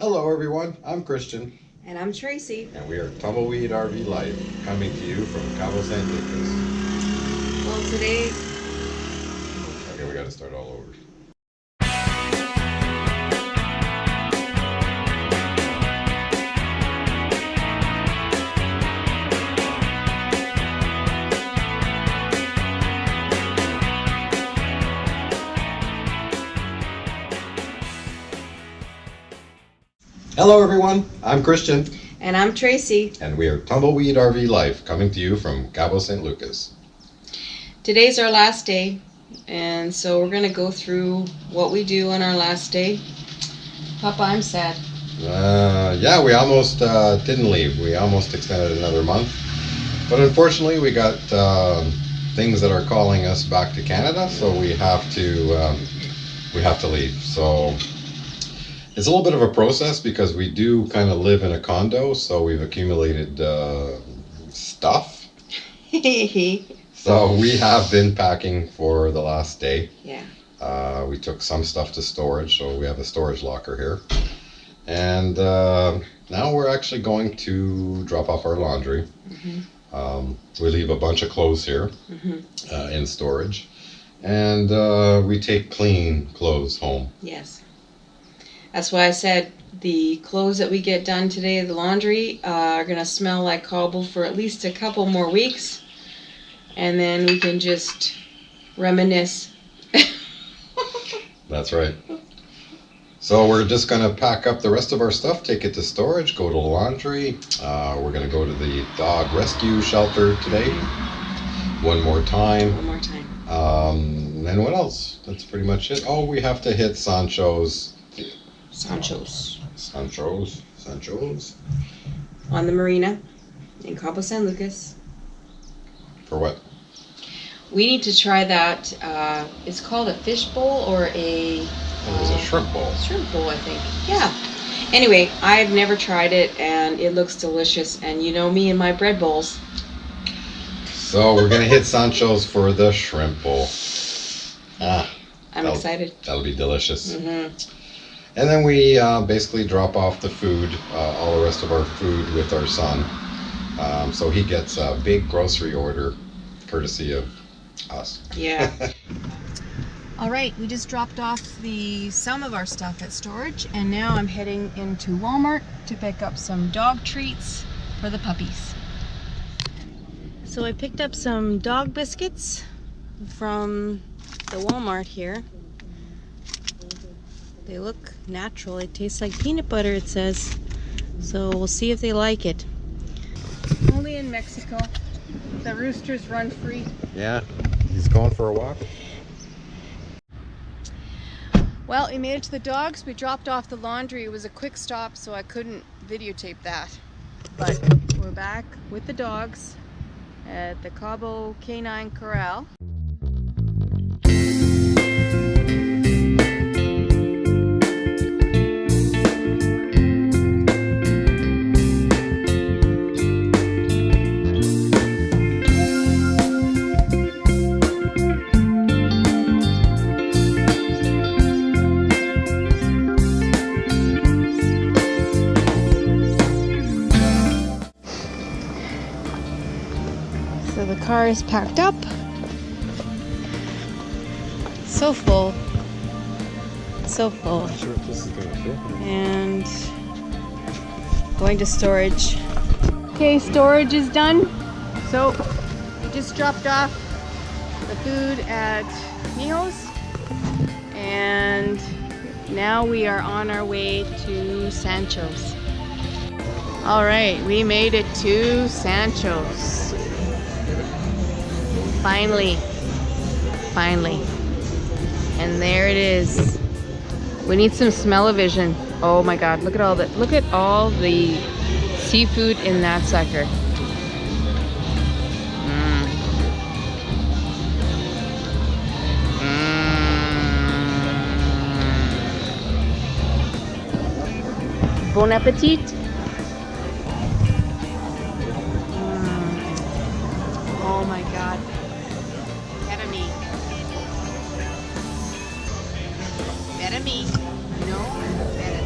Hello everyone, I'm Christian. And I'm Tracy. And we are Tumbleweed RV Life, coming to you from Cabo San Lucas. Well, today... Okay, we gotta start all over. Hello everyone, I'm Christian. And I'm Tracy. And we are Tumbleweed RV Life, coming to you from Cabo San Lucas. Today's our last day, and so we're going to go through what we do on our last day. Papa, I'm sad. Yeah, we almost didn't leave. We almost extended another month. But unfortunately, we got things that are calling us back to Canada, so we have to leave. So it's a little bit of a process because we do kind of live in a condo, so we've accumulated stuff. So we have been packing for the last day. Yeah. We took some stuff to storage, so we have a storage locker here. And now we're actually going to drop off our laundry. Mm-hmm. We leave a bunch of clothes here in storage. And we take clean clothes home. Yes. That's why I said the clothes that we get done today, the laundry, are going to smell like cobble for at least a couple more weeks. And then we can just reminisce. That's right. So we're just going to pack up the rest of our stuff, take it to storage, go to laundry. We're going to go to the dog rescue shelter today. One more time. One more time. And then what else? That's pretty much it. Oh, we have to hit Sancho's. Sancho's on the marina in Cabo San Lucas. For what? We need to try that. It's called a fish bowl or a... It was a shrimp bowl. Shrimp bowl, I think. Yeah. Anyway, I've never tried it, and it looks delicious. And you know me and my bread bowls. So we're going to hit Sancho's for the shrimp bowl. I'm excited. That'll be delicious. Mm-hmm. And then we basically drop off the food, all the rest of our food with our son. So he gets a big grocery order, courtesy of us. Yeah. All right, we just dropped off some of our stuff at storage, and now I'm heading into Walmart to pick up some dog treats for the puppies. So I picked up some dog biscuits from the Walmart here. They look natural. It tastes like peanut butter, it says. So we'll see if they like it. Only in Mexico. The roosters run free. Yeah, he's going for a walk. Well, we made it to the dogs. We dropped off the laundry. It was a quick stop, so I couldn't videotape that. But we're back with the dogs at the Cabo Canine Corral. So the car is packed up. So full. So full. Not sure if this is gonna fit. And going to storage. Okay, storage is done. So we just dropped off the food at Mijo's. And now we are on our way to Sancho's. All right, we made it to Sancho's. Finally. And there it is. We need some smell-o-vision. Oh my God, look at all the seafood in that sucker. Bon appetit. Oh my God. Better me. Better me. No, better.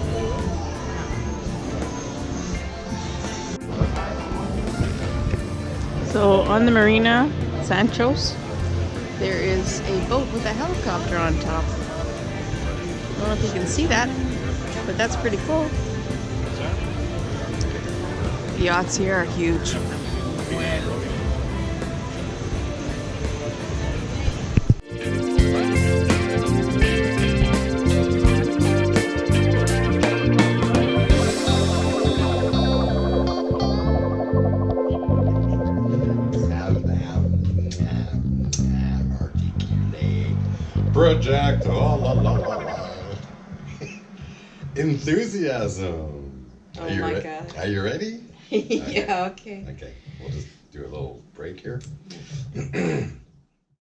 So on the marina, Sancho's, there is a boat with a helicopter on top. I don't know if you can see that, but that's pretty cool. The yachts here are huge. Project, oh, la, la, la, la. Enthusiasm. Oh my God. Are you ready? Yeah, okay. Okay, we'll just do a little break here.